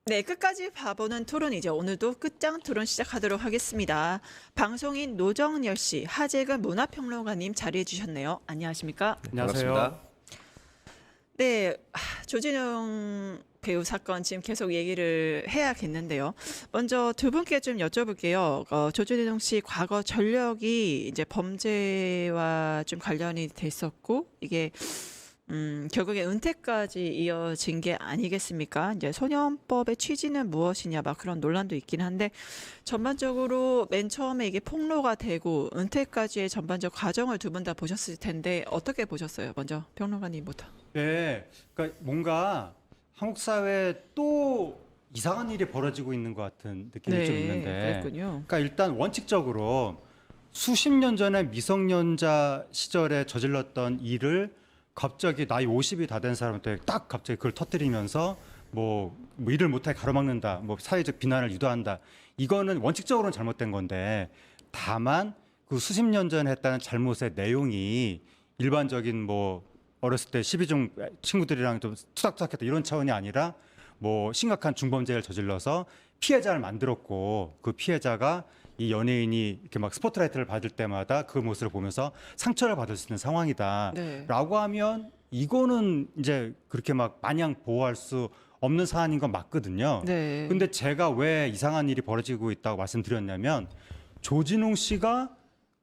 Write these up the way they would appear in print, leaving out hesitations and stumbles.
네, 끝까지 봐보는 토론 이제 오늘도 끝장 토론 시작하도록 하겠습니다. 방송인 노정열 씨, 하재근 문화평론가님 자리해 주셨네요. 안녕하십니까? 안녕하세요. 반갑습니다. 네, 조진웅 배우 사건 지금 계속 얘기를 해야겠는데요. 먼저 두 분께 좀 여쭤볼게요. 조진웅 씨 과거 전력이 이제 범죄와 좀 관련이 됐었고 이게 결국에 은퇴까지 이어진 게 아니겠습니까? 이제 소년법의 취지는 무엇이냐, 막 그런 논란도 있긴 한데, 전반적으로 맨 처음에 이게 폭로가 되고, 은퇴까지의 전반적 과정을 두 분 다 보셨을 텐데, 어떻게 보셨어요? 먼저 평론가님부터. 네, 그러니까 뭔가 한국 사회에 또 이상한 일이 벌어지고 있는 것 같은 느낌이 좀 있는데, 그랬군요. 그러니까 일단 원칙적으로 수십 년 전에 미성년자 시절에 저질렀던 일을 갑자기 나이 50이 다 된 사람한테 딱 갑자기 그걸 터뜨리면서 뭐 일을 못하게 가로막는다, 뭐 사회적 비난을 유도한다. 이거는 원칙적으로는 잘못된 건데, 다만 그 수십 년 전에 했다는 잘못의 내용이 일반적인 뭐 어렸을 때 시비 중 친구들이랑 좀 투닥투닥했다 이런 차원이 아니라 뭐 심각한 중범죄를 저질러서 피해자를 만들었고, 그 피해자가 이 연예인이 이렇게 막 스포트라이트를 받을 때마다 그 모습을 보면서 상처를 받을 수 있는 상황이다라고 하면 이거는 이제 그렇게 막 마냥 보호할 수 없는 사안인 건 맞거든요. 네. 근데 제가 왜 이상한 일이 벌어지고 있다고 말씀드렸냐면, 조진웅 씨가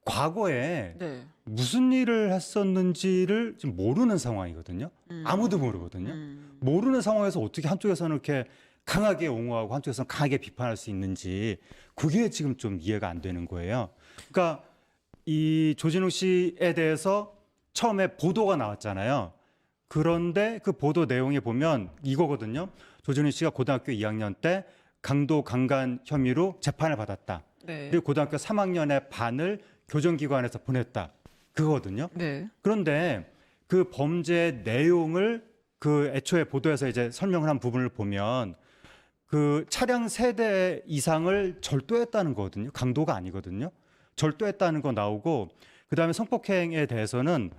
과거에 네. 무슨 일을 했었는지를 지금 모르는 상황이거든요. 아무도 모르거든요. 모르는 상황에서 어떻게 한쪽에서는 이렇게 강하게 옹호하고 한쪽에서는 강하게 비판할 수 있는지, 그게 지금 좀 이해가 안 되는 거예요. 그러니까 이 조진웅 씨에 대해서 처음에 보도가 나왔잖아요. 그런데 그 보도 내용에 보면 이거거든요. 조진웅 씨가 고등학교 2학년 때 강도 강간 혐의로 재판을 받았다. 네. 그리고 고등학교 3학년의 반을 교정기관에서 보냈다. 그거거든요. 네. 그런데 그 범죄 내용을 그 애초에 보도에서 이제 설명을 한 부분을 보면 그 차량 세대 이상을 절도했다는 거거든요. 강도가 아니거든요. 절도했다는 거 나오고, 그다음에 성폭행에 대해서는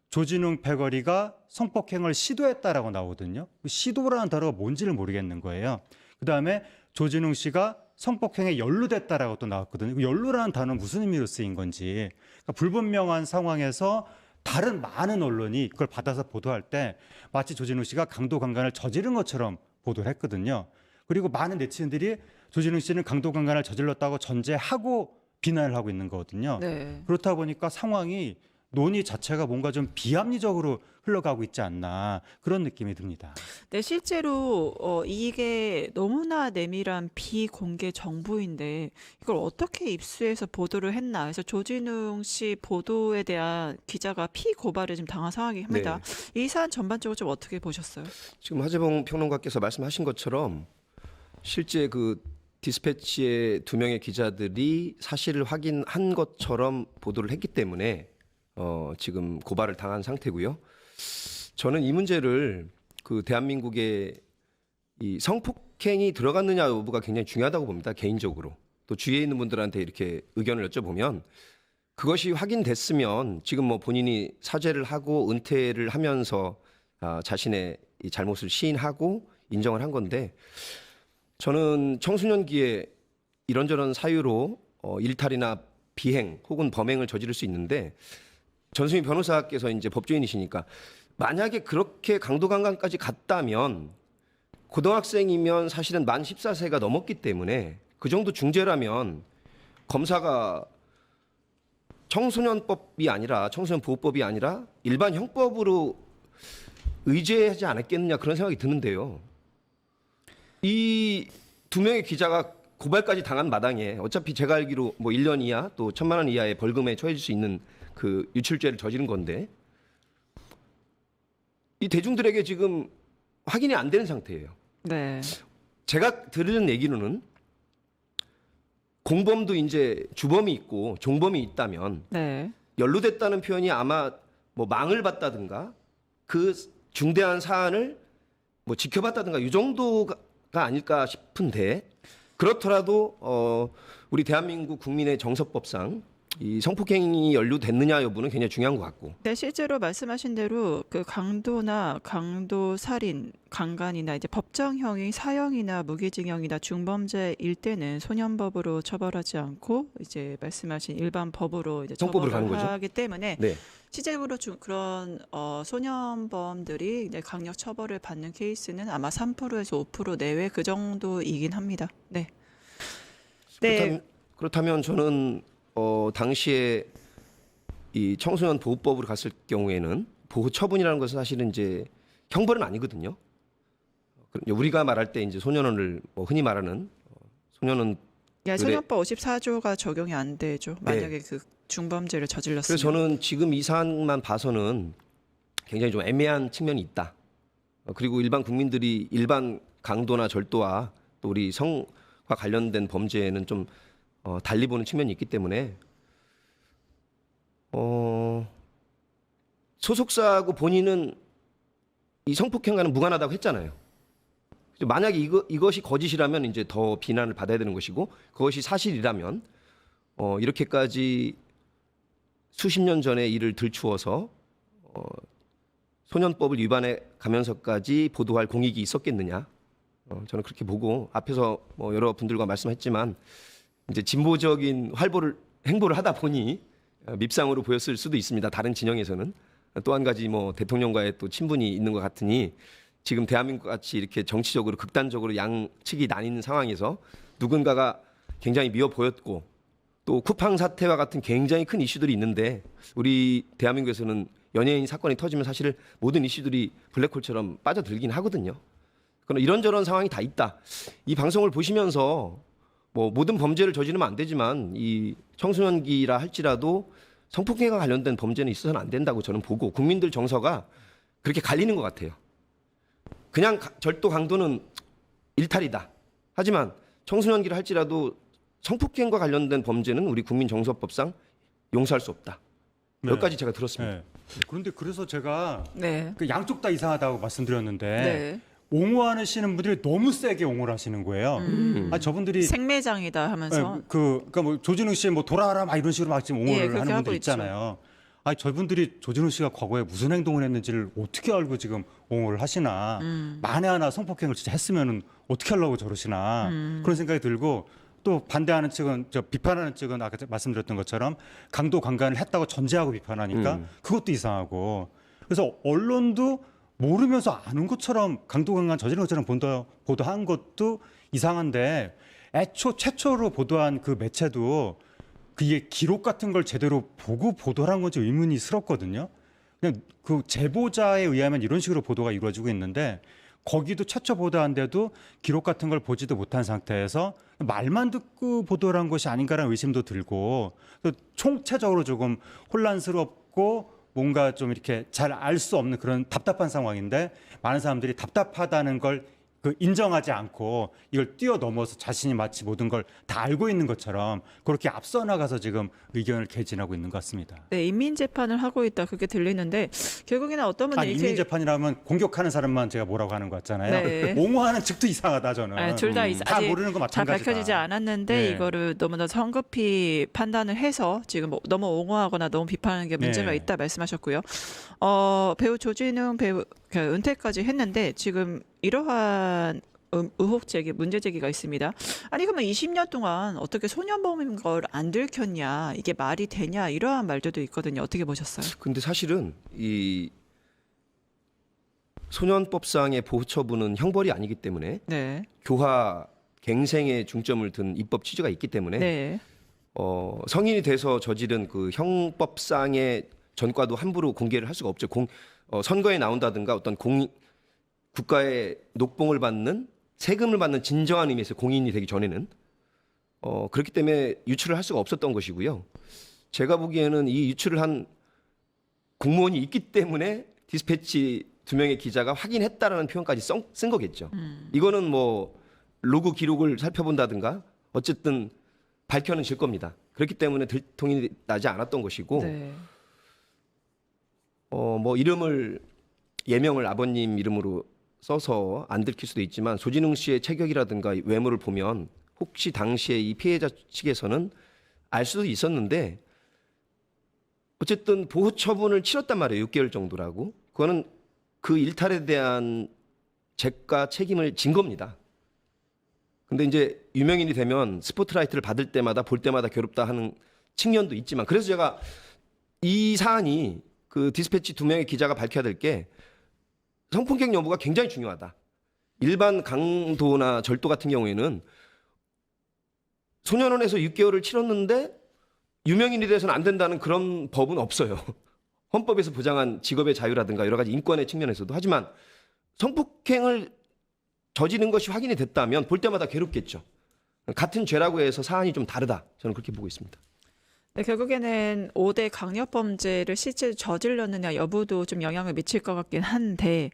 조진웅 패거리가 성폭행을 시도했다라고 나오거든요. 시도라는 단어가 뭔지를 모르겠는 거예요. 그다음에 조진웅 씨가 성폭행에 연루됐다라고 또 나왔거든요. 그 연루라는 단어는 무슨 의미로 쓰인 건지. 그러니까 불분명한 상황에서 다른 많은 언론이 그걸 받아서 보도할 때 마치 조진웅 씨가 강도 강간을 저지른 것처럼 보도를 했거든요. 그리고 많은 네티즌들이 조진웅 씨는 강도 강간을 저질렀다고 전제하고 비난을 하고 있는 거거든요. 네. 그렇다 보니까 상황이 논의 자체가 뭔가 좀 비합리적으로 흘러가고 있지 않나, 그런 느낌이 듭니다. 네, 실제로 이게 너무나 내밀한 비공개 정보인데 이걸 어떻게 입수해서 보도를 했나 해서 조진웅 씨 보도에 대한 기자가 피고발을 지금 당한 상황입니다. 이 사안 전반적으로 좀 어떻게 보셨어요? 지금 하재봉 평론가께서 말씀하신 것처럼 실제 그 디스패치의 두 명의 기자들이 사실을 확인한 것처럼 보도를 했기 때문에 지금 고발을 당한 상태고요. 저는 이 문제를 그 대한민국의 이 성폭행이 들어갔느냐 여부가 굉장히 중요하다고 봅니다. 개인적으로. 또 주위에 있는 분들한테 이렇게 의견을 여쭤보면 그것이 확인됐으면 지금 뭐 본인이 사죄를 하고 은퇴를 하면서 자신의 이 잘못을 시인하고 인정을 한 건데, 저는 청소년기에 이런저런 사유로 일탈이나 비행 혹은 범행을 저지를 수 있는데, 전수민 변호사께서 이제 법조인이시니까 만약에 그렇게 강도 강간까지 갔다면 고등학생이면 사실은 만 14세가 넘었기 때문에 그 정도 중죄라면 검사가 청소년법이 아니라 청소년보호법이 아니라 일반 형법으로 의죄하지 않았겠느냐, 그런 생각이 드는데요. 이 두 명의 기자가 고발까지 당한 마당에 어차피 제가 알기로 뭐 1년 이하 또 1,000만 원 이하의 벌금에 처해질 수 있는 그 유출죄를 저지른 건데, 이 대중들에게 지금 확인이 안 되는 상태예요. 네. 제가 들은 얘기로는 공범도 이제 주범이 있고 종범이 있다면 네. 연루됐다는 표현이 아마 뭐 망을 봤다든가 그 중대한 사안을 뭐 지켜봤다든가 이 정도가 아닐까 싶은데, 그렇더라도 우리 대한민국 국민의 정서법상 이 성폭행이 연루됐느냐 여부는 굉장히 중요한 것 같고. 네, 실제로 말씀하신 대로 그 강도나 강도 살인, 강간이나 이제 법정형이 사형이나 무기징역이나 중범죄일 때는 소년법으로 처벌하지 않고 이제 말씀하신 일반 법으로 이제 형법으로 가는 처벌을 거죠. 하기 때문에 네. 실제로 그런 소년범들이 이제 강력 처벌을 받는 케이스는 아마 3%에서 5% 내외 그 정도이긴 합니다. 네. 네. 그렇다면 저는 당시에 이 청소년 보호법으로 갔을 경우에는 보호 처분이라는 것은 사실은 이제 형벌은 아니거든요. 우리가 말할 때 이제 소년원을 흔히 말하는 소년원. 예, 소년법 54조가 적용이 안 되죠. 만약에 그 중범죄를 저질렀으면. 그래서 저는 지금 이 사안만 봐서는 굉장히 좀 애매한 측면이 있다. 그리고 일반 국민들이 일반 강도나 절도와 또 우리 성과 관련된 범죄에는 좀 달리 보는 측면이 있기 때문에 소속사하고 본인은 이 성폭행과는 무관하다고 했잖아요. 만약에 이것이 거짓이라면 이제 더 비난을 받아야 되는 것이고 그것이 사실이라면 이렇게까지 수십 년 전에 이를 들추어서 소년법을 위반해 가면서까지 보도할 공익이 있었겠느냐? 저는 그렇게 보고 앞에서 여러 분들과 말씀했지만 이제 진보적인 행보를 하다 보니 밉상으로 보였을 수도 있습니다. 다른 진영에서는 또 한 가지 대통령과의 또 친분이 있는 것 같으니 지금 대한민국 같이 이렇게 정치적으로 극단적으로 양측이 나뉜 상황에서 누군가가 굉장히 미워 보였고 또 쿠팡 사태와 같은 굉장히 큰 이슈들이 있는데 우리 대한민국에서는 연예인 사건이 터지면 사실 모든 이슈들이 블랙홀처럼 빠져들긴 하거든요. 그러나 이런저런 상황이 다 있다. 이 방송을 보시면서 모든 범죄를 저지르면 안 되지만 이 청소년기라 할지라도 성폭행과 관련된 범죄는 있어서는 안 된다고 저는 보고 국민들 정서가 그렇게 갈리는 것 같아요. 그냥 절도 강도는 일탈이다. 하지만 청소년기라 할지라도 성폭행과 관련된 범죄는 우리 국민 정서법상 용서할 수 없다. 네. 여기까지 제가 들었습니다. 네. 그런데 그래서 제가 네. 그 양쪽 다 이상하다고 말씀드렸는데 네. 옹호하시는 분들이 너무 세게 옹호를 하시는 거예요. 저분들이 생매장이다 하면서 그러니까 조진웅 씨 돌아와라 막 이런 식으로 막 지금 옹호를 그렇게 하는 하고 분들 있죠. 있잖아요. 저분들이 조진웅 씨가 과거에 무슨 행동을 했는지를 어떻게 알고 지금 옹호를 하시나. 만에 하나 성폭행을 진짜 했으면은 어떻게 하려고 저러시나. 그런 생각이 들고 또 반대하는 측은 비판하는 측은 아까 말씀드렸던 것처럼 강도 강간을 했다고 전제하고 비판하니까 그것도 이상하고. 그래서 언론도 모르면서 아는 것처럼 강도 강간 저지른 것처럼 보도한 것도 이상한데 최초로 보도한 그 매체도 그게 기록 같은 걸 제대로 보고 보도를 한 건지 의문이스럽거든요. 그냥 그 제보자에 의하면 이런 식으로 보도가 이루어지고 있는데 거기도 최초 보도한데도 기록 같은 걸 보지도 못한 상태에서 말만 듣고 보도를 한 것이 아닌가라는 의심도 들고 총체적으로 조금 혼란스럽고 뭔가 좀 이렇게 잘 알 수 없는 그런 답답한 상황인데 많은 사람들이 답답하다는 걸 인정하지 않고 이걸 뛰어넘어서 자신이 마치 모든 걸 다 알고 있는 것처럼 그렇게 앞서 나가서 지금 의견을 개진하고 있는 것 같습니다. 네, 인민재판을 하고 있다 그렇게 들리는데 결국에는 어떤 분들이 인민재판이라면 공격하는 사람만 제가 뭐라고 하는 것 같잖아요. 네. 옹호하는 측도 이상하다 저는. 둘 다 다 모르는 거 잘 마찬가지다. 밝혀지지 않았는데 네. 이거를 너무나 성급히 판단을 해서 지금 너무 옹호하거나 너무 비판하는 게 문제가 네. 있다 말씀하셨고요. 배우 조진웅 배우 은퇴까지 했는데 지금 이러한 의혹 제기, 문제 제기가 있습니다. 아니 그러면 20년 동안 어떻게 소년범인 걸 안 들켰냐, 이게 말이 되냐 이러한 말들도 있거든요. 어떻게 보셨어요? 근데 사실은 이 소년법상의 보호 처분은 형벌이 아니기 때문에 네, 교화 갱생에 중점을 둔 입법 취지가 있기 때문에 네, 성인이 돼서 저지른 그 형법상의 전과도 함부로 공개를 할 수가 없죠. 선거에 나온다든가 어떤 국가의 녹봉을 받는 세금을 받는 진정한 의미에서 공인이 되기 전에는 그렇기 때문에 유출을 할 수가 없었던 것이고요. 제가 보기에는 이 유출을 한 공무원이 있기 때문에 디스패치 2명의 기자가 확인했다라는 표현까지 쓴 거겠죠. 이거는 로그 기록을 살펴본다든가 어쨌든 밝혀는 질 겁니다. 그렇기 때문에 들통이 나지 않았던 것이고 네. 이름을 예명을 아버님 이름으로 써서 안 들킬 수도 있지만 조진웅 씨의 체격이라든가 외모를 보면 혹시 당시에 이 피해자 측에서는 알 수도 있었는데 어쨌든 보호 처분을 치렀단 말이에요. 6개월 정도라고. 그거는 그 일탈에 대한 죄과 책임을 진 겁니다. 근데 이제 유명인이 되면 스포트라이트를 받을 때마다 볼 때마다 괴롭다 하는 측면도 있지만, 그래서 제가 이 사안이 그 디스패치 2명의 기자가 밝혀야 될 게 성폭행 여부가 굉장히 중요하다. 일반 강도나 절도 같은 경우에는 소년원에서 6개월을 치렀는데 유명인이 돼서는 안 된다는 그런 법은 없어요. 헌법에서 보장한 직업의 자유라든가 여러 가지 인권의 측면에서도. 하지만 성폭행을 저지른 것이 확인이 됐다면 볼 때마다 괴롭겠죠. 같은 죄라고 해서 사안이 좀 다르다. 저는 그렇게 보고 있습니다. 네, 결국에는 5대 강력범죄를 실제 저질렀느냐 여부도 좀 영향을 미칠 것 같긴 한데,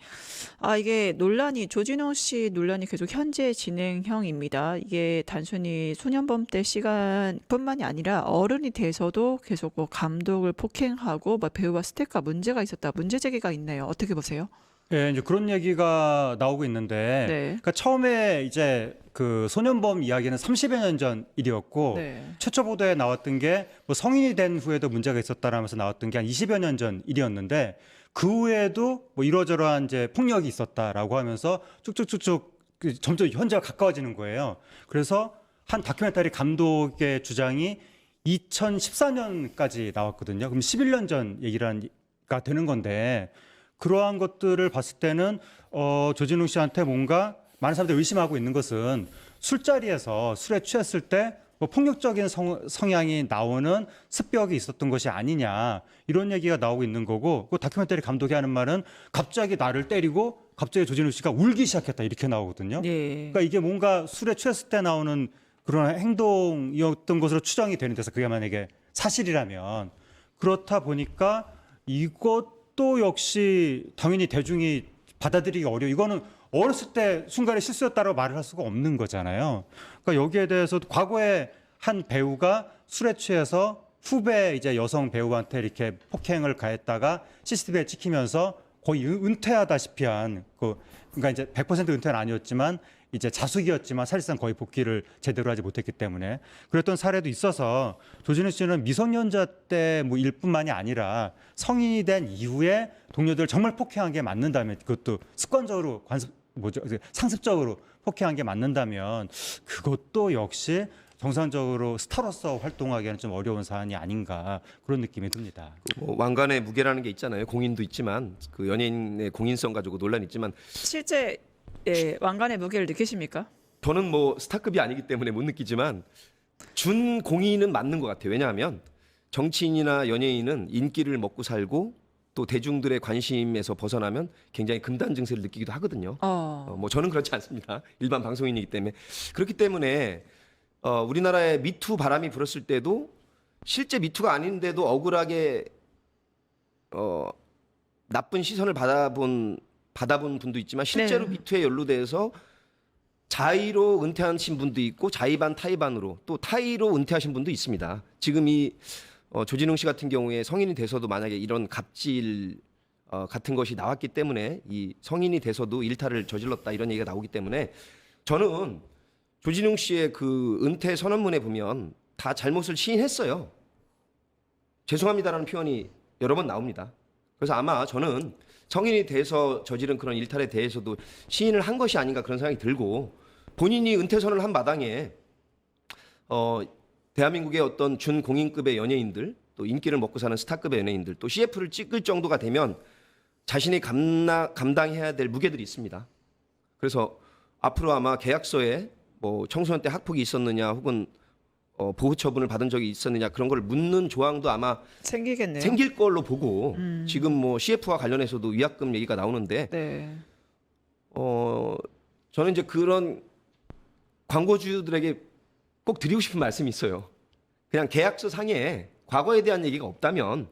이게 논란이, 조진웅 씨 논란이 계속 현재 진행형입니다. 이게 단순히 소년범 때 시간뿐만이 아니라 어른이 돼서도 계속 뭐 감독을 폭행하고 뭐 배우와 스태프가 문제가 있었다, 문제 제기가 있네요. 어떻게 보세요? 예, 이제 그런 얘기가 나오고 있는데, 네. 그러니까 처음에 이제 그 소년범 이야기는 30여 년 전 일이었고, 네. 최초 보도에 나왔던 게 뭐 성인이 된 후에도 문제가 있었다라면서 나왔던 게 한 20여 년 전 일이었는데, 그 후에도 뭐 이러저러한 이제 폭력이 있었다라고 하면서 쭉쭉쭉쭉 점점 현재와 가까워지는 거예요. 그래서 한 다큐멘터리 감독의 주장이 2014년까지 나왔거든요. 그럼 11년 전 얘기가 되는 건데, 그러한 것들을 봤을 때는 조진웅 씨한테 뭔가 많은 사람들이 의심하고 있는 것은 술자리에서 술에 취했을 때 뭐 폭력적인 성향이 나오는 습벽이 있었던 것이 아니냐, 이런 얘기가 나오고 있는 거고, 그 다큐멘터리 감독이 하는 말은 갑자기 나를 때리고 갑자기 조진웅 씨가 울기 시작했다, 이렇게 나오거든요. 네. 그러니까 이게 뭔가 술에 취했을 때 나오는 그런 행동이었던 것으로 추정이 되는 데서, 그게 만약에 사실이라면, 그렇다 보니까 이것도 역시 당연히 대중이 받아들이기 어려워. 이거는 어렸을 때 순간에 실수였다라고 말을 할 수가 없는 거잖아요. 그러니까 여기에 대해서 과거에 한 배우가 술에 취해서 후배 이제 여성 배우한테 이렇게 폭행을 가했다가 CCTV에 찍히면서 거의 은퇴하다시피 한 그러니까 이제 100% 은퇴는 아니었지만 이제 자숙이었지만 사실상 거의 복귀를 제대로 하지 못했기 때문에 그랬던 사례도 있어서, 조진웅 씨는 미성년자 때 뭐 일뿐만이 아니라 성인이 된 이후에 동료들을 정말 폭행한 게 맞는다면, 그것도 습관적으로 상습적으로 폭행한 게 맞는다면, 그것도 역시 정상적으로 스타로서 활동하기에는 좀 어려운 사안이 아닌가, 그런 느낌이 듭니다. 뭐 왕관의 무게라는 게 있잖아요. 공인도 있지만 그 연예인의 공인성 가지고 논란이 있지만, 실제 왕관의 무게를 느끼십니까? 저는 뭐 스타급이 아니기 때문에 못 느끼지만 준 공인은 맞는 것 같아요. 왜냐하면 정치인이나 연예인은 인기를 먹고 살고 또 대중들의 관심에서 벗어나면 굉장히 금단 증세를 느끼기도 하거든요. 뭐 저는 그렇지 않습니다. 일반 방송인이기 때문에. 그렇기 때문에 우리나라에 미투 바람이 불었을 때도 실제 미투가 아닌데도 억울하게 나쁜 시선을 받아본 분도 있지만, 실제로 네. 미투에 연루돼서 자의로 은퇴하신 분도 있고 자의반 타의반으로 또 타의로 은퇴하신 분도 있습니다. 지금 이 조진웅 씨 같은 경우에 성인이 돼서도 만약에 이런 갑질 같은 것이 나왔기 때문에, 이 성인이 돼서도 일탈을 저질렀다 이런 얘기가 나오기 때문에, 저는 조진웅 씨의 그 은퇴 선언문에 보면 다 잘못을 시인했어요. 죄송합니다라는 표현이 여러 번 나옵니다. 그래서 아마 저는 성인이 돼서 저지른 그런 일탈에 대해서도 시인을 한 것이 아닌가, 그런 생각이 들고, 본인이 은퇴 선언을 한 마당에 대한민국의 어떤 준공인급의 연예인들, 또 인기를 먹고 사는 스타급의 연예인들, 또 CF를 찍을 정도가 되면 자신이 감당해야 될 무게들이 있습니다. 그래서 앞으로 아마 계약서에 뭐 청소년 때 학폭이 있었느냐, 혹은 보호 처분을 받은 적이 있었느냐, 그런 걸 묻는 조항도 아마 생기겠네요. 생길 걸로 보고, 지금 뭐 CF와 관련해서도 위약금 얘기가 나오는데, 네. 저는 이제 그런 광고주들에게 꼭 드리고 싶은 말씀이 있어요. 그냥 계약서 상에 과거에 대한 얘기가 없다면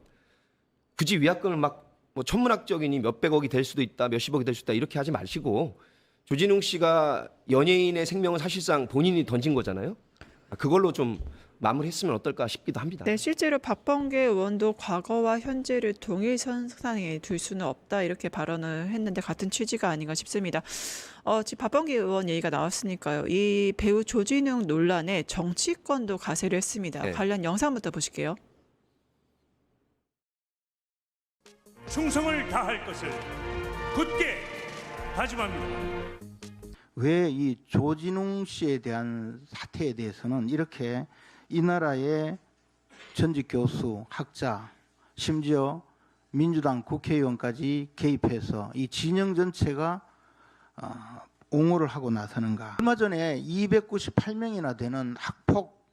굳이 위약금을 막 뭐 천문학적이니 몇백억이 될 수도 있다, 몇십억이 될 수도 있다, 이렇게 하지 마시고, 조진웅 씨가 연예인의 생명을 사실상 본인이 던진 거잖아요. 그걸로 좀 마무리했으면 어떨까 싶기도 합니다. 네, 실제로 박범계 의원도 과거와 현재를 동일선상에 둘 수는 없다, 이렇게 발언을 했는데 같은 취지가 아닌가 싶습니다. 지금 박범계 의원 얘기가 나왔으니까요. 이 배우 조진웅 논란에 정치권도 가세를 했습니다. 네. 관련 영상부터 보실게요. 충성을 다할 것을 굳게 다짐합니다. 왜 이 조진웅 씨에 대한 사태에 대해서는 이렇게 이 나라의 전직 교수, 학자, 심지어 민주당 국회의원까지 개입해서 이 진영 전체가 옹호를 하고 나서는가? 얼마 전에 298명이나 되는 학폭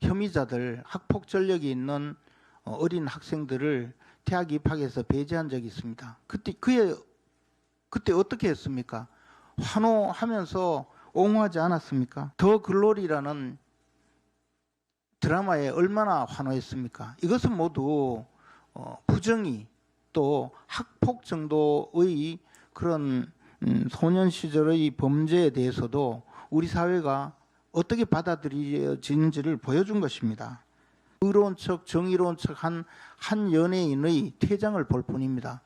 혐의자들, 학폭 전력이 있는 어린 학생들을 대학 입학해서 배제한 적이 있습니다. 그때 어떻게 했습니까? 환호하면서 옹호하지 않았습니까? 더 글로리라는 드라마에 얼마나 환호했습니까? 이것은 모두 부정이 또 학폭 정도의 그런 소년 시절의 범죄에 대해서도 우리 사회가 어떻게 받아들여지는지를 보여준 것입니다. 의로운 척, 정의로운 척 한 연예인의 퇴장을 볼 뿐입니다.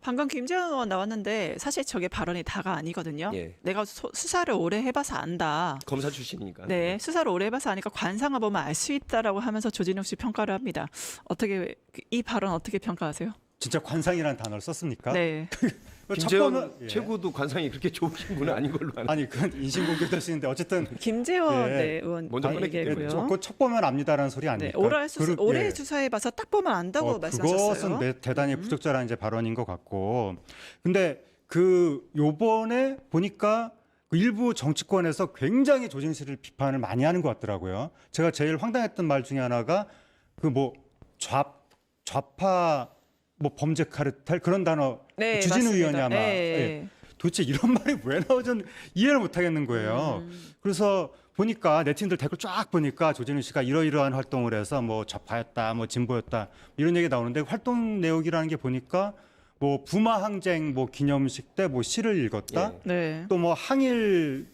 방금 김재원 의원 나왔는데 사실 저게 발언이 다가 아니거든요. 예. 내가 수사를 오래 해봐서 안다. 검사 출신이니까. 네, 수사를 오래 해봐서 아니까 관상을 보면 알 수 있다라고 하면서 조진웅 씨 평가를 합니다. 어떻게 이 발언 어떻게 평가하세요? 진짜 관상이라는 단어를 썼습니까? 네, 김재원 예. 최고도 관상이 그렇게 좋으신 분은 아닌 걸로 아는데. 아니 그건 인신공격될 수 있는데 어쨌든 김재원 예. 네, 의원 먼저 꺼냈기 때문에. 얘기고요. 그첫 보면 압니다라는 소리 네, 아닙니까? 오래 예. 수사해봐서 딱 보면 안다고 말씀하셨어요. 그것은 대단히 부적절한 이제 발언인 것 같고, 근데 그 요번에 보니까 그 일부 정치권에서 굉장히 조진 씨를 비판을 많이 하는 것 같더라고요. 제가 제일 황당했던 말 중에 하나가 그 뭐 좌파 뭐 범죄 카르텔 그런 단어 네, 주진우 맞습니다. 의원이 아마 네. 예. 도대체 이런 말이 왜 나오는지 이해를 못 하겠는 거예요. 그래서 보니까 네티즌들 댓글 쫙 보니까 조진우 씨가 이러이러한 활동을 해서 뭐 좌파였다, 뭐 진보였다 이런 얘기 나오는데 활동 내역이라는 게 보니까 뭐 부마 항쟁 뭐 기념식 때 뭐 시를 읽었다, 예. 네. 또 뭐 항일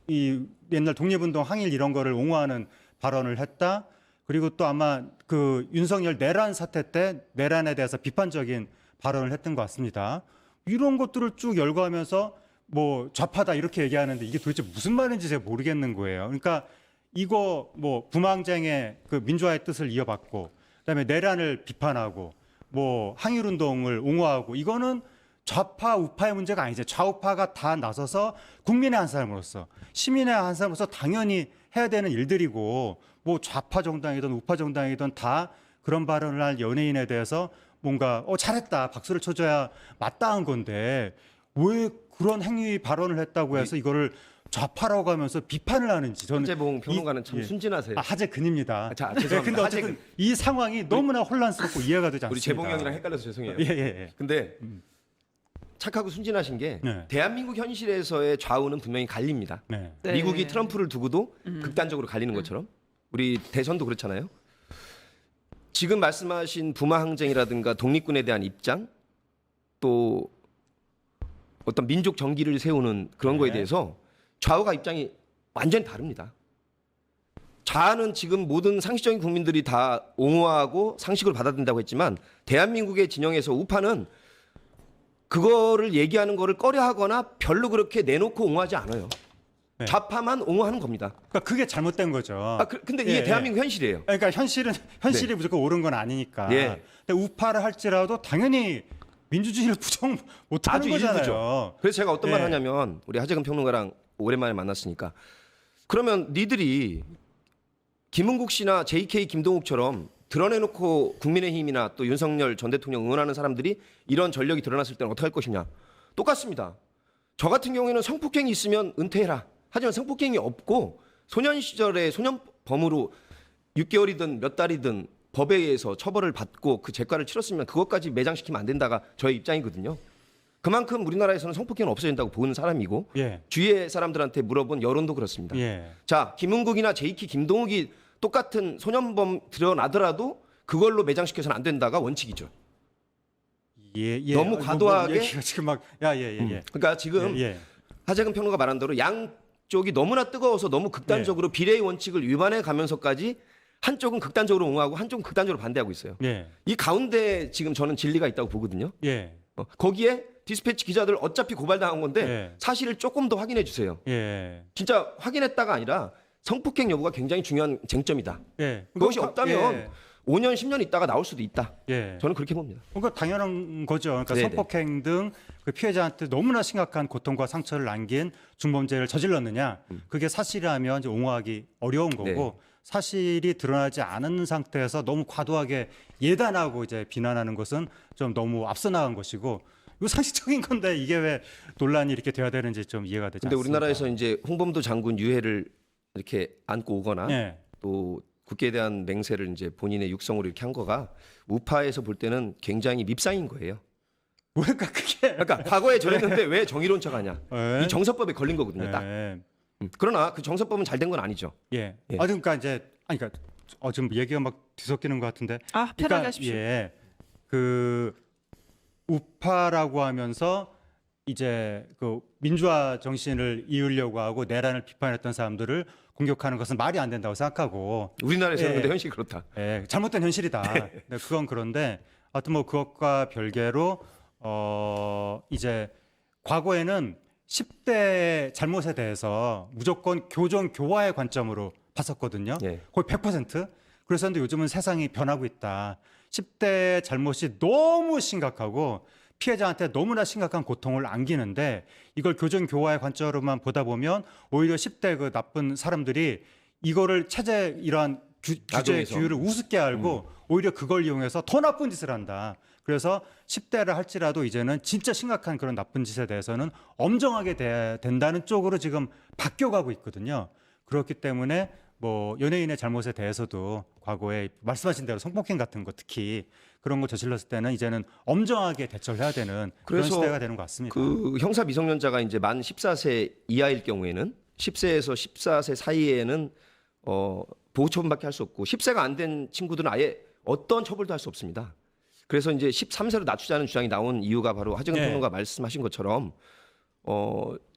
이 옛날 독립운동 항일 이런 거를 옹호하는 발언을 했다. 그리고 또 아마 그 윤석열 내란 사태 때 내란에 대해서 비판적인 발언을 했던 것 같습니다. 이런 것들을 쭉 열거하면서 뭐 좌파다 이렇게 얘기하는데 이게 도대체 무슨 말인지 제가 모르겠는 거예요. 그러니까 이거 뭐 부망쟁의 그 민주화의 뜻을 이어받고 그다음에 내란을 비판하고 뭐 항일운동을 옹호하고 이거는 좌파 우파의 문제가 아니죠. 좌우파가 다 나서서 국민의 한 사람으로서 시민의 한 사람으로서 당연히 해야 되는 일들이고 뭐 좌파 정당이든 우파 정당이든 다 그런 발언을 할 연예인에 대해서 뭔가 잘했다 박수를 쳐줘야 마땅한 건데 왜 그런 행위 발언을 했다고 해서 이거를 좌파라고 하면서 비판을 하는지 저는 하재봉 평론가는 참 예. 순진하세요. 하재근입니다. 자, 죄송합니다. 근데 어쨌든 이 상황이 너무나 혼란스럽고 이해가 되지 않습니다. 우리 재봉 형이랑 헷갈려서 죄송해요. 예. 근데 착하고 순진하신 게 네. 대한민국 현실에서의 좌우는 분명히 갈립니다. 네. 네. 미국이 트럼프를 두고도 극단적으로 갈리는 것처럼 우리 대선도 그렇잖아요. 지금 말씀하신 부마 항쟁이라든가 독립군에 대한 입장 또 어떤 민족 정기를 세우는 그런 거에 네. 대해서 좌우가 입장이 완전히 다릅니다. 좌는 지금 모든 상식적인 국민들이 다 옹호하고 상식을 받아들인다고 했지만 대한민국의 진영에서 우파는 그거를 얘기하는 거를 꺼려하거나 별로 그렇게 내놓고 옹호하지 않아요. 네. 좌파만 옹호하는 겁니다. 그러니까 그게 잘못된 거죠. 근데 이게 예, 대한민국 현실이에요. 그러니까 현실이 무조건 옳은 건 아니니까. 예. 근데 우파를 할지라도 당연히 민주주의를 부정 못하는 아주 거잖아요. 일부죠. 그래서 제가 어떤 예. 말 하냐면 우리 하재근 평론가랑 오랜만에 만났으니까 그러면 니들이 김은국 씨나 JK 김동욱처럼 드러내놓고 국민의힘이나 또 윤석열 전 대통령 응원하는 사람들이 이런 전력이 드러났을 때는 어떻게 할 것이냐. 똑같습니다. 저 같은 경우에는 성폭행이 있으면 은퇴해라. 하지만 성폭행이 없고 소년 시절에 소년범으로 6개월이든 몇 달이든 법에 의해서 처벌을 받고 그 재과를 치렀으면 그것까지 매장시키면 안 된다가 저의 입장이거든요. 그만큼 우리나라에서는 성폭행은 없어야 된다고 보는 사람이고 예. 주위의 사람들한테 물어본 여론도 그렇습니다. 예. 자, 김은국이나 JK 김동욱이 똑같은 소년범 드러나더라도 그걸로 매장시켜서는 안 된다가 원칙이죠. 예. 너무 뭐 과도하게 얘기가 지금 막 예. 그러니까 지금 예. 하재근 평론가 말한 대로 양쪽이 너무나 뜨거워서 너무 극단적으로 비례의 원칙을 위반해 가면서까지 한쪽은 극단적으로 옹호하고 한쪽은 극단적으로 반대하고 있어요. 예. 이 가운데 지금 저는 진리가 있다고 보거든요. 예. 거기에 디스패치 기자들 어차피 고발당한 건데 예. 사실을 조금 더 확인해 주세요. 예. 진짜 확인했다가 아니라 성폭행 여부가 굉장히 중요한 쟁점이다. 예. 그것이 그거 없다면 예. 5년 10년 있다가 나올 수도 있다. 예. 저는 그렇게 봅니다. 그러니까 당연한 거죠. 그러니까 네네. 성폭행 등 그 피해자한테 너무나 심각한 고통과 상처를 남긴 중범죄를 저질렀느냐, 그게 사실이라면 이제 옹호하기 어려운 거고, 네. 사실이 드러나지 않은 상태에서 너무 과도하게 예단하고 이제 비난하는 것은 좀 너무 앞서 나간 것이고, 이거 상식적인 건데 이게 왜 논란이 이렇게 돼야 되는지 좀 이해가 되지 근데 않습니다. 우리나라에서 이제 홍범도 장군 유해를 이렇게 안고 오거나 예. 또 국기에 대한 맹세를 이제 본인의 육성으로 이렇게 한 거가 우파에서 볼 때는 굉장히 밉상인 거예요. 그러니까 그게 그러니까 과거에 저랬는데 왜 정의로운 척하냐. 예. 이 정서법에 걸린 거거든요. 딱. 예. 그러나 그 정서법은 잘 된 건 아니죠. 예. 예. 그러니까 이제 그러니까 지금 얘기가 막 뒤섞이는 것 같은데. 아, 편하게 하십시오. 예. 그 우파라고 하면서 이제 그 민주화 정신을 이으려고 하고 내란을 비판했던 사람들을 공격하는 것은 말이 안 된다고 생각하고, 우리나라에서는 예. 근데 현실이 그렇다. 예, 잘못된 현실이다. 네, 그건 그런데 하여튼 뭐 그것과 별개로 이제 과거에는 10대의 잘못에 대해서 무조건 교정 교화의 관점으로 봤었거든요. 예. 거의 100%. 그래서 근데 요즘은 세상이 변하고 있다. 10대의 잘못이 너무 심각하고 피해자한테 너무나 심각한 고통을 안기는데 이걸 교정 교화의 관점으로만 보다 보면 오히려 10대 그 나쁜 사람들이 이거를 체제 이러한 규제 악용해서. 규율을 우습게 알고 오히려 그걸 이용해서 더 나쁜 짓을 한다. 그래서 10대를 할지라도 이제는 진짜 심각한 그런 나쁜 짓에 대해서는 엄정하게 돼야 된다는 쪽으로 지금 바뀌어가고 있거든요. 그렇기 때문에 뭐 연예인의 잘못에 대해서도 과거에 말씀하신 대로 성폭행 같은 거 특히 그런 거 저질렀을 때는 이제는 엄정하게 대처를 해야 되는 그런 그래서 시대가 되는 것 같습니다. 그 형사 미성년자가 이제 만 14세 이하일 경우에는 10세에서 14세 사이에는 보호 처분밖에 할 수 없고 10세가 안 된 친구들은 아예 어떤 처벌도 할 수 없습니다. 그래서 이제 13세로 낮추자는 주장이 나온 이유가 바로 하정현 네. 평론가 말씀하신 것처럼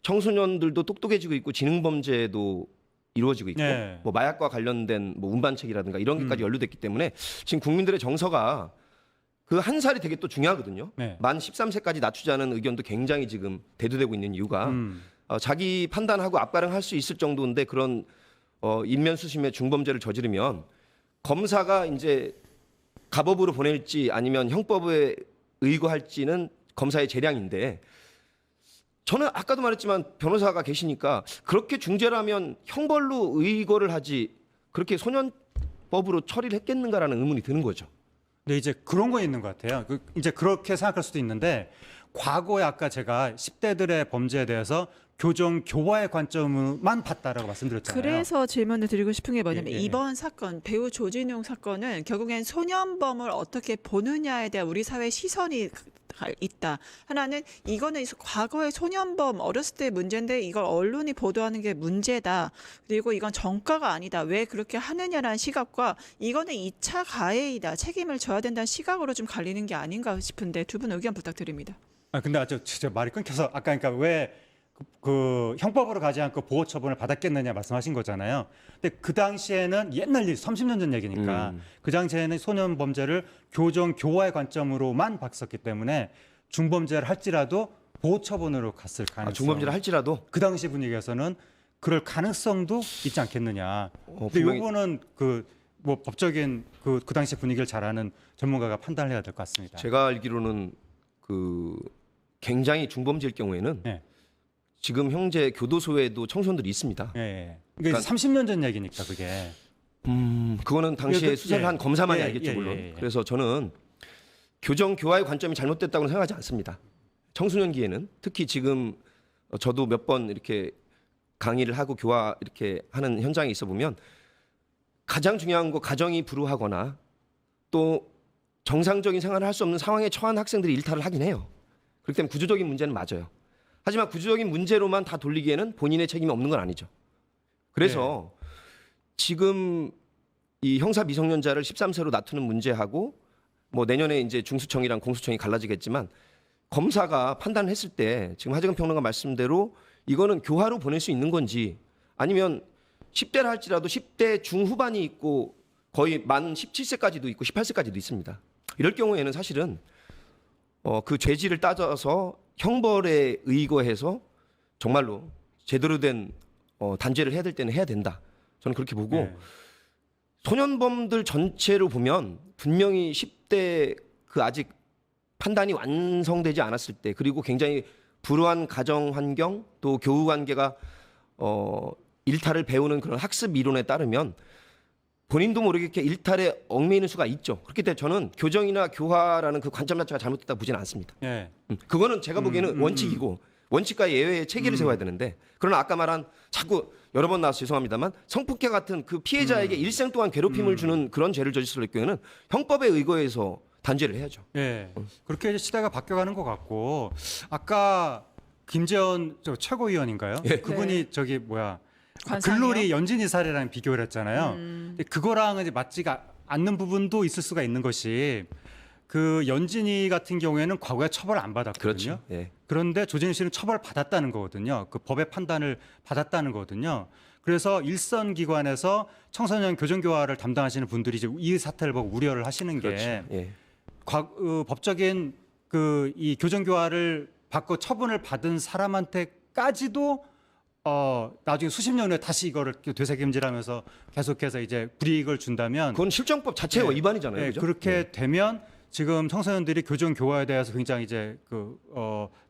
청소년들도 똑똑해지고 있고 지능 범죄도 이루어지고 있고 네. 뭐 마약과 관련된 뭐 운반책이라든가 이런 게까지 연루됐기 때문에 지금 국민들의 정서가 그 한 살이 되게 또 중요하거든요. 네. 만 13세까지 낮추자는 의견도 굉장히 지금 대두되고 있는 이유가 자기 판단하고 앞가름할 수 있을 정도인데 그런 인면수심의 중범죄를 저지르면 검사가 이제 가법으로 보낼지 아니면 형법에 의거할지는 검사의 재량인데 저는 아까도 말했지만 변호사가 계시니까 그렇게 중죄라면 형벌로 의거를 하지 그렇게 소년법으로 처리를 했겠는가라는 의문이 드는 거죠. 근데 이제 그런 거 있는 것 같아요. 이제 그렇게 생각할 수도 있는데 과거에 아까 제가 10대들의 범죄에 대해서 교정 교화의 관점만 봤다라고 말씀드렸잖아요. 그래서 질문을 드리고 싶은 게 뭐냐면 예, 예. 이번 사건 배우 조진웅 사건은 결국엔 소년범을 어떻게 보느냐에 대한 우리 사회 시선이 있다. 하나는 이거는 과거의 소년범 어렸을 때 문제인데 이걸 언론이 보도하는 게 문제다. 그리고 이건 정가가 아니다. 왜 그렇게 하느냐라는 시각과 이거는 2차 가해이다. 책임을 져야 된다는 시각으로 좀 갈리는 게 아닌가 싶은데 두 분 의견 부탁드립니다. 근데 진짜 말이 끊겨서 아까 그러니까 왜 그 형법으로 가지 않고 보호 처분을 받았겠느냐 말씀하신 거잖아요. 근데 그 당시에는 옛날 일 30년 전 얘기니까 그 당시에는 소년 범죄를 교정 교화의 관점으로만 봤었기 때문에 중범죄를 할지라도 보호 처분으로 갔을 가능성. 중범죄를 할지라도 그 당시 분위기에서는 그럴 가능성도 있지 않겠느냐. 근데 분명히- 요거는 그 뭐 법적인 그 당시 분위기를 잘 아는 전문가가 판단을 해야 될 것 같습니다. 제가 알기로는 그 굉장히 중범죄일 경우에는 네. 지금 현재 교도소에도 청소년들이 있습니다. 예, 예. 그러니까 30년 전 얘기니까 그게. 그거는 당시에 그래도- 수사를 예. 한 검사만이 예, 알겠죠 예, 물론. 예, 예. 그래서 저는 교정 교화의 관점이 잘못됐다고는 생각하지 않습니다. 청소년기에는 특히 지금 저도 몇 번 이렇게 강의를 하고 교화 이렇게 하는 현장에 있어 보면 가장 중요한 거 가정이 불우하거나 또 정상적인 생활을 할 수 없는 상황에 처한 학생들이 일탈을 하긴 해요. 그렇기 때문에 구조적인 문제는 맞아요. 하지만 구조적인 문제로만 다 돌리기에는 본인의 책임이 없는 건 아니죠. 그래서 지금 이 형사 미성년자를 13세로 낮추는 문제하고 뭐 내년에 이제 중수청이랑 공수청이 갈라지겠지만 검사가 판단을 했을 때 지금 하재근 평론가 말씀대로 이거는 교화로 보낼 수 있는 건지 아니면 10대를 할지라도 10대 중후반이 있고 거의 만 17세까지도 있고 18세까지도 있습니다. 이럴 경우에는 사실은 그 죄질을 따져서 형벌에 의거해서 정말로 제대로 된 단죄를 해야 될 때는 해야 된다. 저는 그렇게 보고 네. 소년범들 전체로 보면 분명히 10대 그 아직 판단이 완성되지 않았을 때, 그리고 굉장히 불우한 가정 환경 또 교우 관계가 일탈을 배우는 그런 학습 이론에 따르면 본인도 모르게 일탈에 얽매이는 수가 있죠. 그렇기 때문에 저는 교정이나 교화라는 그 관점 자체가 잘못됐다 보지는 않습니다. 예. 그거는 제가 보기에는 원칙이고 원칙과 예외의 체계를 세워야 되는데, 그러나 아까 말한 자꾸 여러 번 나와서 죄송합니다만 성폭행 같은 그 피해자에게 일생 동안 괴롭힘을 주는 그런 죄를 저질렀을 경우에는 형법에 의거해서 단죄를 해야죠. 예. 그렇게 이제 시대가 바뀌어가는 것 같고, 아까 김재원 최고위원인가요? 예. 그분이 네. 저기 뭐야 관상이요? 글로리 연진이 사례랑 비교를 했잖아요. 근데 그거랑은 이제 맞지가 않는 부분도 있을 수가 있는 것이, 그 연진이 같은 경우에는 과거에 처벌 안 받았거든요. 그렇죠. 예. 그런데 조진우 씨는 처벌 받았다는 거거든요. 그 법의 판단을 받았다는 거거든요. 그래서 일선 기관에서 청소년 교정교화를 담당하시는 분들이 이제 이 사태를 보고 우려를 하시는 게, 그렇죠. 예. 법적인 그 이 교정교화를 받고 처분을 받은 사람한테까지도 나중에 수십 년 후에 다시 이거를 되새김질하면서 계속해서 이제 불이익을 준다면, 그건 실정법 자체의 네. 위반이잖아요. 네, 그죠? 그렇게 되면 지금 청소년들이 교정 교화에 대해서 굉장히 이제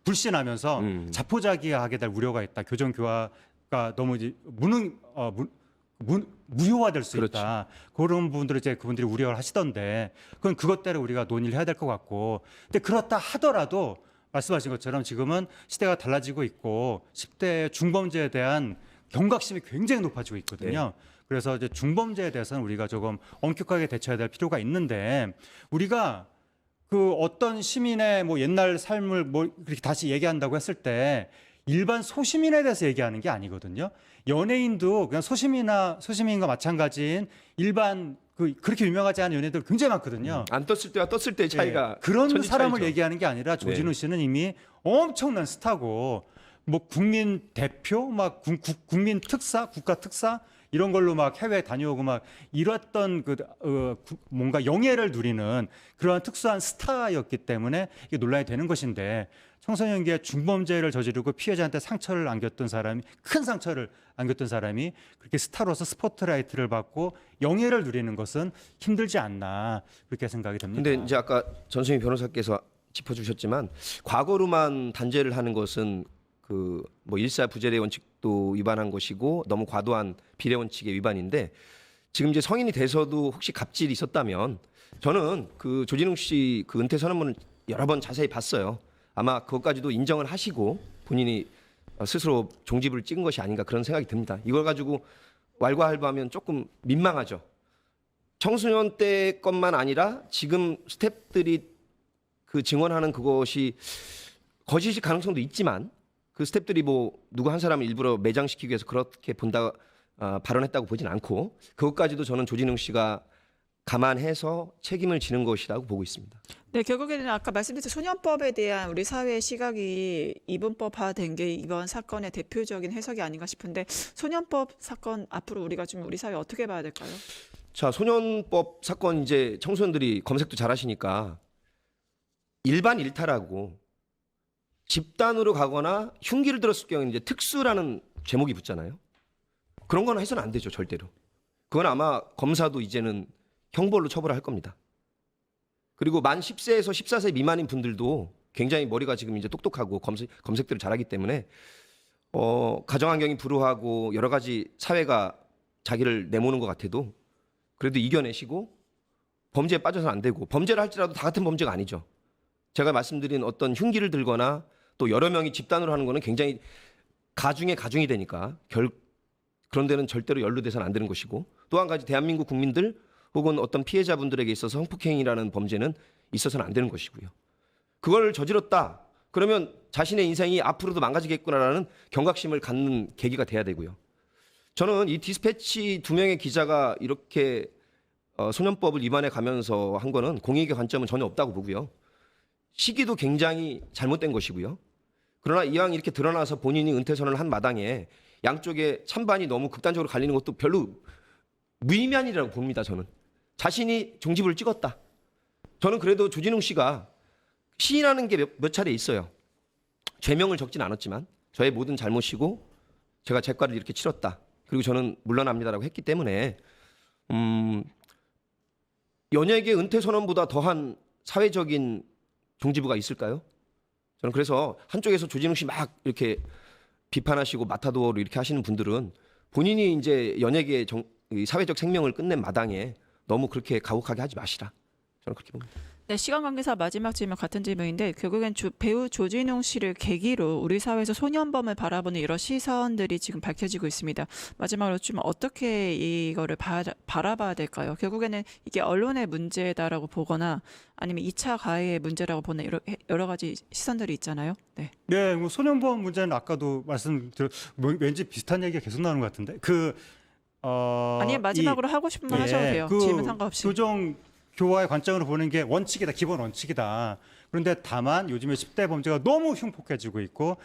불신하면서 자포자기하게 될 우려가 있다. 교정 교화가 너무 이제 무효화될 수 그렇죠. 있다. 그런 부분들을 이제 그분들이 우려를 하시던데, 그건 그것대로 우리가 논의를 해야 될 것 같고, 근데 그렇다 하더라도 말씀하신 것처럼 지금은 시대가 달라지고 있고 10대 중범죄에 대한 경각심이 굉장히 높아지고 있거든요. 그래서 이제 중범죄에 대해서는 우리가 조금 엄격하게 대처해야 될 필요가 있는데, 우리가 그 어떤 시민의 뭐 옛날 삶을 뭐 그렇게 다시 얘기한다고 했을 때 일반 소시민에 대해서 얘기하는 게 아니거든요. 연예인도 그냥 소시민과 마찬가지인 일반 그렇게 유명하지 않은 연예인들 굉장히 많거든요. 안 떴을 때와 떴을 때의 차이가 예, 그런 천지 사람을 차이죠. 얘기하는 게 아니라 조진우 씨는 이미 엄청난 스타고, 뭐 국민 대표, 막 국민 특사, 국가 특사 이런 걸로 막 해외 다녀오고 막 이랬던 뭔가 영예를 누리는 그러한 특수한 스타였기 때문에 이게 논란이 되는 것인데, 청소년기에 중범죄를 저지르고 피해자한테 상처를 안겼던 사람이, 큰 상처를 안겼던 사람이 그렇게 스타로서 스포트라이트를 받고 영예를 누리는 것은 힘들지 않나, 그렇게 생각이 듭니다. 근데 이제 아까 전수민 변호사께서 짚어주셨지만 과거로만 단죄를 하는 것은 그 뭐 일사부재의 원칙도 위반한 것이고 너무 과도한 비례 원칙의 위반인데, 지금 이제 성인이 돼서도 혹시 갑질이 있었다면, 저는 그 조진웅 씨 그 은퇴 선언문을 여러 번 자세히 봤어요. 아마 그것까지도 인정을 하시고 본인이 스스로 종집을 찍은 것이 아닌가 그런 생각이 듭니다. 이걸 가지고 왈가왈부하면 조금 민망하죠. 청소년 때 것만 아니라 지금 스태프들이 그 증언하는 그것이 거짓일 가능성도 있지만, 그 스태프들이 뭐 누구 한 사람을 일부러 매장시키기 위해서 그렇게 본다 발언했다고 보진 않고, 그것까지도 저는 조진웅 씨가 감안해서 책임을 지는 것이라고 보고 있습니다. 네, 결국에는 아까 말씀드린 소년법에 대한 우리 사회의 시각이 이분법화된 게 이번 사건의 대표적인 해석이 아닌가 싶은데, 소년법 사건 앞으로 우리가 좀 우리 사회 어떻게 봐야 될까요? 자, 소년법 사건 이제 청소년들이 검색도 잘하시니까 일반 일탈하고 집단으로 가거나 흉기를 들었을 경우에 이제 특수라는 제목이 붙잖아요. 그런 건 해서는 안 되죠, 절대로. 그건 아마 검사도 이제는 형벌로 처벌할 겁니다. 그리고 만 10세에서 14세 미만인 분들도 굉장히 머리가 지금 이제 똑똑하고 검색들을 잘하기 때문에 가정 환경이 불우하고 여러 가지 사회가 자기를 내모는 것 같아도 그래도 이겨내시고 범죄에 빠져서는 안 되고, 범죄를 할지라도 다 같은 범죄가 아니죠. 제가 말씀드린 어떤 흉기를 들거나 또 여러 명이 집단으로 하는 거는 굉장히 가중의 가중이 되니까 그런 데는 절대로 연루돼서는 안 되는 것이고, 또 한 가지 대한민국 국민들 혹은 어떤 피해자분들에게 있어서 성폭행이라는 범죄는 있어서는 안 되는 것이고요. 그걸 저질렀다 그러면 자신의 인생이 앞으로도 망가지겠구나라는 경각심을 갖는 계기가 돼야 되고요. 저는 이 디스패치 2명의 기자가 이렇게 소년법을 위반해 가면서 한 거는 공익의 관점은 전혀 없다고 보고요. 시기도 굉장히 잘못된 것이고요. 그러나 이왕 이렇게 드러나서 본인이 은퇴 선언을 한 마당에 양쪽에 찬반이 너무 극단적으로 갈리는 것도 별로 무의미한이라고 봅니다. 저는 자신이 종집을 찍었다. 저는 그래도 조진웅 씨가 시인하는 게 몇 차례 있어요. 죄명을 적진 않았지만 저의 모든 잘못이고 제가 죄과를 이렇게 치렀다. 그리고 저는 물러납니다라고 했기 때문에 연예계 은퇴 선언보다 더한 사회적인 종지부가 있을까요? 저는 그래서 한쪽에서 조진웅 씨 막 이렇게 비판하시고 마타도어로 이렇게 하시는 분들은 본인이 이제 연예계 이 사회적 생명을 끝낸 마당에 너무 그렇게 가혹하게 하지 마시라. 저는 그렇게 봅니다. 네, 시간 관계상 마지막 질문 같은 질문인데 결국엔 배우 조진웅 씨를 계기로 우리 사회에서 소년범을 바라보는 여러 시선들이 지금 밝혀지고 있습니다. 마지막으로 좀 어떻게 이거를 바라봐야 될까요? 결국에는 이게 언론의 문제다라고 보거나 아니면 2차 가해의 문제라고 보는 여러 가지 시선들이 있잖아요. 네. 네, 뭐 소년범 문제는 아까도 왠지 비슷한 얘기가 계속 나오는 것 같은데 아니면 마지막으로 하고 싶은 말 하셔도 돼요. 질문 상관없이. 교정 교화의 관점으로 보는 게 원칙이다, 기본 원칙이다. 그런데 다만 요즘에 10대 범죄가 너무 흉폭해지고 있고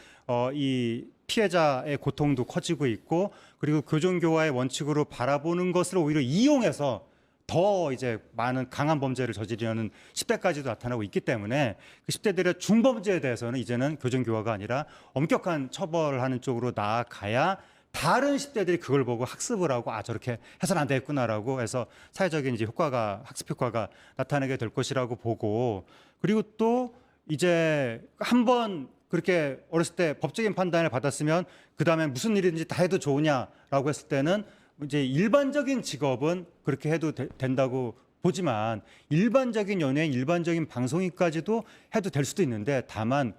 이 피해자의 고통도 커지고 있고 그리고 교정 교화의 원칙으로 바라보는 것을 오히려 이용해서 더 이제 많은 강한 범죄를 저지르려는 10대까지도 나타나고 있기 때문에 그 10대들의 중범죄에 대해서는 이제는 교정 교화가 아니라 엄격한 처벌을 하는 쪽으로 나아가야 다른 10대들이 그걸 보고 학습을 하고 저렇게 해서는 안 되겠구나라고 해서 사회적인 이제 학습 효과가 나타나게 될 것이라고 보고 그리고 또 이제 한번 그렇게 어렸을 때 법적인 판단을 받았으면 그 다음에 무슨 일이든지 다 해도 좋으냐라고 했을 때는 이제 일반적인 직업은 그렇게 해도 된다고 보지만 일반적인 연예인, 일반적인 방송인까지도 해도 될 수도 있는데 다만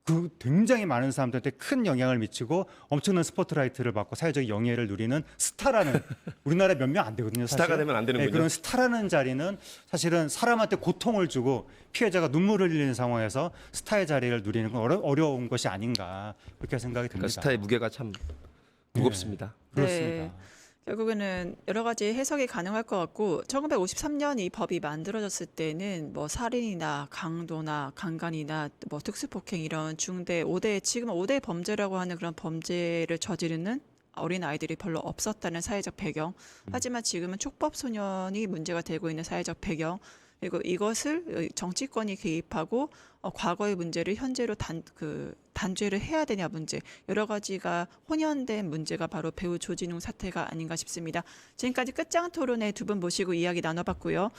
그 굉장히 많은 사람들한테 큰 영향을 미치고 엄청난 스포트라이트를 받고 사회적 영예를 누리는 스타라는 우리나라에 몇 명 안 되거든요. 사실. 스타가 되면 안 되는군요. 네, 그런 스타라는 자리는 사실은 사람한테 고통을 주고 피해자가 눈물을 흘리는 상황에서 스타의 자리를 누리는 건 어려운 것이 아닌가 그렇게 생각이 듭니다. 그러니까 스타의 무게가 참 무겁습니다. 그렇습니다. 네. 결국에는 여러 가지 해석이 가능할 것 같고 1953년 이 법이 만들어졌을 때는 뭐 살인이나 강도나 강간이나 뭐 특수폭행 이런 중대 5대 지금 5대 범죄라고 하는 그런 범죄를 저지르는 어린 아이들이 별로 없었다는 사회적 배경. 하지만 지금은 촉법 소년이 문제가 되고 있는 사회적 배경. 그리고 이것을 정치권이 개입하고 과거의 문제를 현재로 단죄를 해야 되냐 문제 여러 가지가 혼연된 문제가 바로 배우 조진웅 사태가 아닌가 싶습니다. 지금까지 끝장 토론회 두 분 모시고 이야기 나눠봤고요.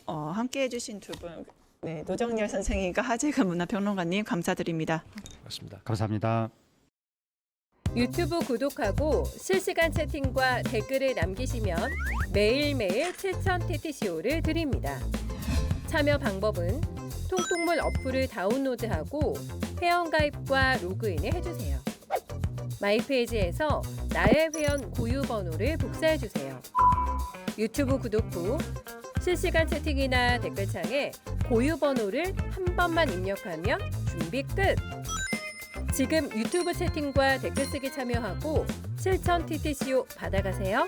함께해 주신 두 분 네, 노정열 선생님과 하재근 문화평론가님 감사드립니다. 맞습니다. 감사합니다. 유튜브 구독하고 실시간 채팅과 댓글을 남기시면 매일매일 7,000TTCO를 드립니다. 참여 방법은 통통물 어플을 다운로드하고 회원가입과 로그인을 해주세요. 마이페이지에서 나의 회원 고유 번호를 복사해주세요. 유튜브 구독 후 실시간 채팅이나 댓글창에 고유 번호를 한 번만 입력하면 준비 끝! 지금 유튜브 채팅과 댓글 쓰기 참여하고 7,000TTCO 받아가세요.